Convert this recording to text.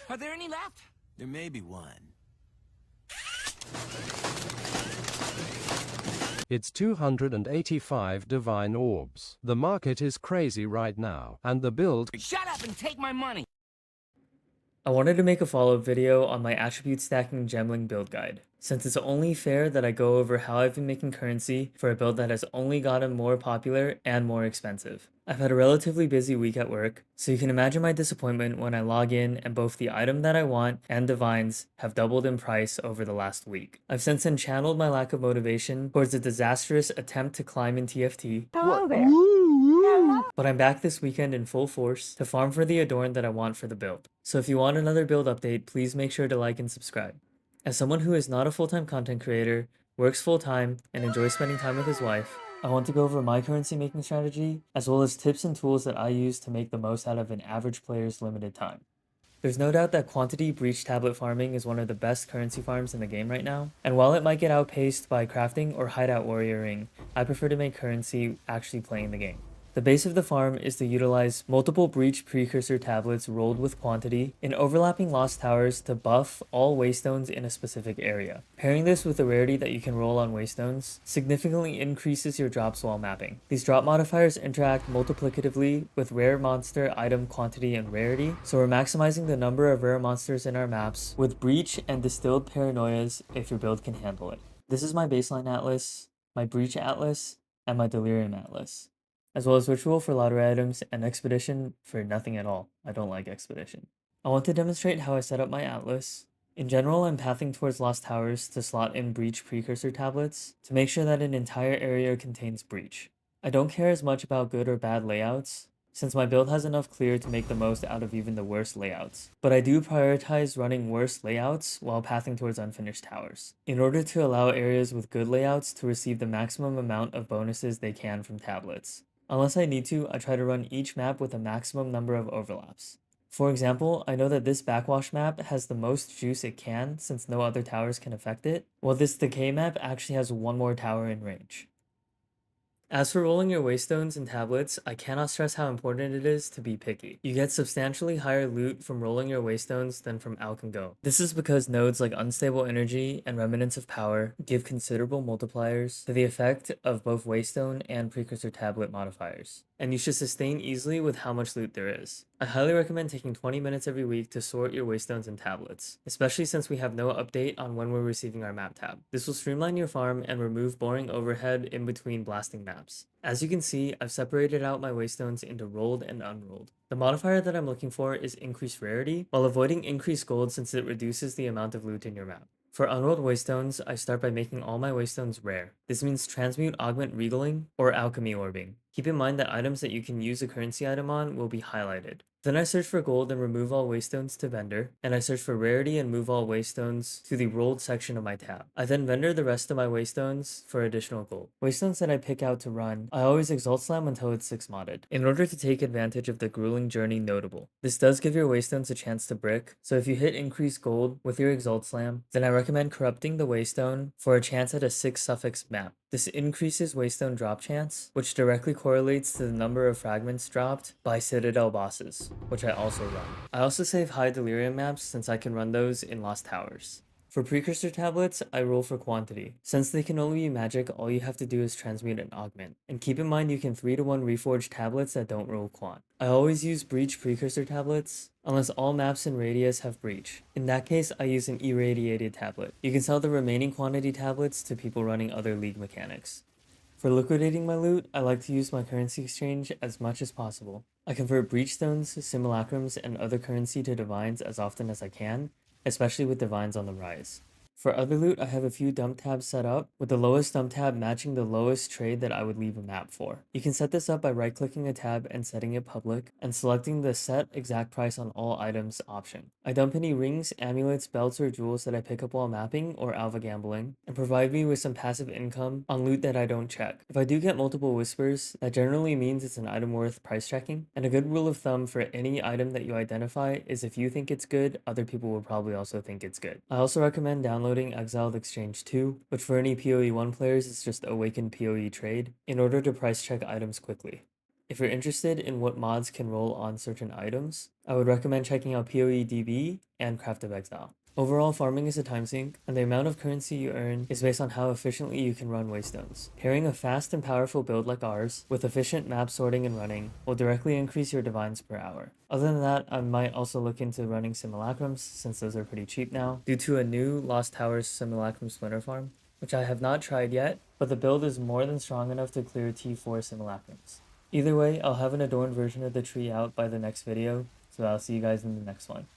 Are there any left? There may be one. It's 285 divine orbs. The market is crazy right now, and the build— Shut up and take my money! I wanted to make a follow-up video on my attribute stacking gemling build guide, since it's only fair that I go over how I've been making currency for a build that has only gotten more popular and more expensive. I've had a relatively busy week at work, so you can imagine my disappointment when I log in and both the item that I want and divines have doubled in price over the last week. I've since then channeled my lack of motivation towards a disastrous attempt to climb in TFT. Hello there. But I'm back this weekend in full force to farm for the Adorn that I want for the build. So if you want another build update, please make sure to like and subscribe. As someone who is not a full-time content creator, works full-time, and enjoys spending time with his wife, I want to go over my currency making strategy, as well as tips and tools that I use to make the most out of an average player's limited time. There's no doubt that quantity breach tablet farming is one of the best currency farms in the game right now, and while it might get outpaced by crafting or hideout warrioring, I prefer to make currency actually playing the game. The base of the farm is to utilize multiple breach precursor tablets rolled with quantity in overlapping lost towers to buff all waystones in a specific area. Pairing this with the rarity that you can roll on waystones significantly increases your drops while mapping. These drop modifiers interact multiplicatively with rare monster item quantity and rarity, so we're maximizing the number of rare monsters in our maps with breach and distilled paranoias if your build can handle it. This is my baseline atlas, my breach atlas, and my delirium atlas, as well as ritual for lottery items and expedition for nothing at all. I don't like expedition. I want to demonstrate how I set up my atlas. In general, I'm pathing towards lost towers to slot in breach precursor tablets to make sure that an entire area contains breach. I don't care as much about good or bad layouts, since my build has enough clear to make the most out of even the worst layouts. But I do prioritize running worse layouts while pathing towards unfinished towers, in order to allow areas with good layouts to receive the maximum amount of bonuses they can from tablets. Unless I need to, I try to run each map with a maximum number of overlaps. For example, I know that this backwash map has the most juice it can since no other towers can affect it, while this decay map actually has one more tower in range. As for rolling your waystones and tablets, I cannot stress how important it is to be picky. You get substantially higher loot from rolling your waystones than from Alch and Go. This is because nodes like Unstable Energy and Remnants of Power give considerable multipliers to the effect of both waystone and precursor tablet modifiers, and you should sustain easily with how much loot there is. I highly recommend taking 20 minutes every week to sort your waystones and tablets, especially since we have no update on when we're receiving our map tab. This will streamline your farm and remove boring overhead in between blasting maps. As you can see, I've separated out my waystones into rolled and unrolled. The modifier that I'm looking for is increased rarity, while avoiding increased gold since it reduces the amount of loot in your map. For unrolled waystones, I start by making all my waystones rare. This means transmute augment regaling or alchemy orbing. Keep in mind that items that you can use a currency item on will be highlighted. Then I search for gold and remove all waystones to vendor, and I search for rarity and move all waystones to the rolled section of my tab. I then vendor the rest of my waystones for additional gold. Waystones that I pick out to run, I always exalt slam until it's 6 modded, in order to take advantage of the grueling journey notable. This does give your waystones a chance to brick, so if you hit increased gold with your exalt slam, then I recommend corrupting the waystone for a chance at a 6 suffix map. This increases waystone drop chance, which directly correlates to the number of fragments dropped by Citadel bosses, which I also run. I also save high delirium maps since I can run those in lost towers. For precursor tablets, I roll for quantity. Since they can only be magic, all you have to do is transmute and augment. And keep in mind you can 3-to-1 reforge tablets that don't roll quant. I always use breach precursor tablets, unless all maps in radius have breach. In that case, I use an irradiated tablet. You can sell the remaining quantity tablets to people running other league mechanics. For liquidating my loot, I like to use my currency exchange as much as possible. I convert breach stones, simulacrums, and other currency to divines as often as I can, especially with divines on the rise. For other loot, I have a few dump tabs set up, with the lowest dump tab matching the lowest trade that I would leave a map for. You can set this up by right-clicking a tab and setting it public, and selecting the set exact price on all items option. I dump any rings, amulets, belts, or jewels that I pick up while mapping or alpha gambling, and provide me with some passive income on loot that I don't check. If I do get multiple whispers, that generally means it's an item worth price checking, and a good rule of thumb for any item that you identify is if you think it's good, other people will probably also think it's good. I also recommend downloading Exiled Exchange 2, which for any POE1 players is just Awakened POE trade, in order to price check items quickly. If you're interested in what mods can roll on certain items, I would recommend checking out POE2 and Craft of Exile. Overall, farming is a time sink, and the amount of currency you earn is based on how efficiently you can run waystones. Pairing a fast and powerful build like ours with efficient map sorting and running will directly increase your divines per hour. Other than that, I might also look into running simulacrums, since those are pretty cheap now, due to a new Lost Towers simulacrum splinter farm, which I have not tried yet, but the build is more than strong enough to clear T4 simulacrums. Either way, I'll have an adorned version of the tree out by the next video, so I'll see you guys in the next one.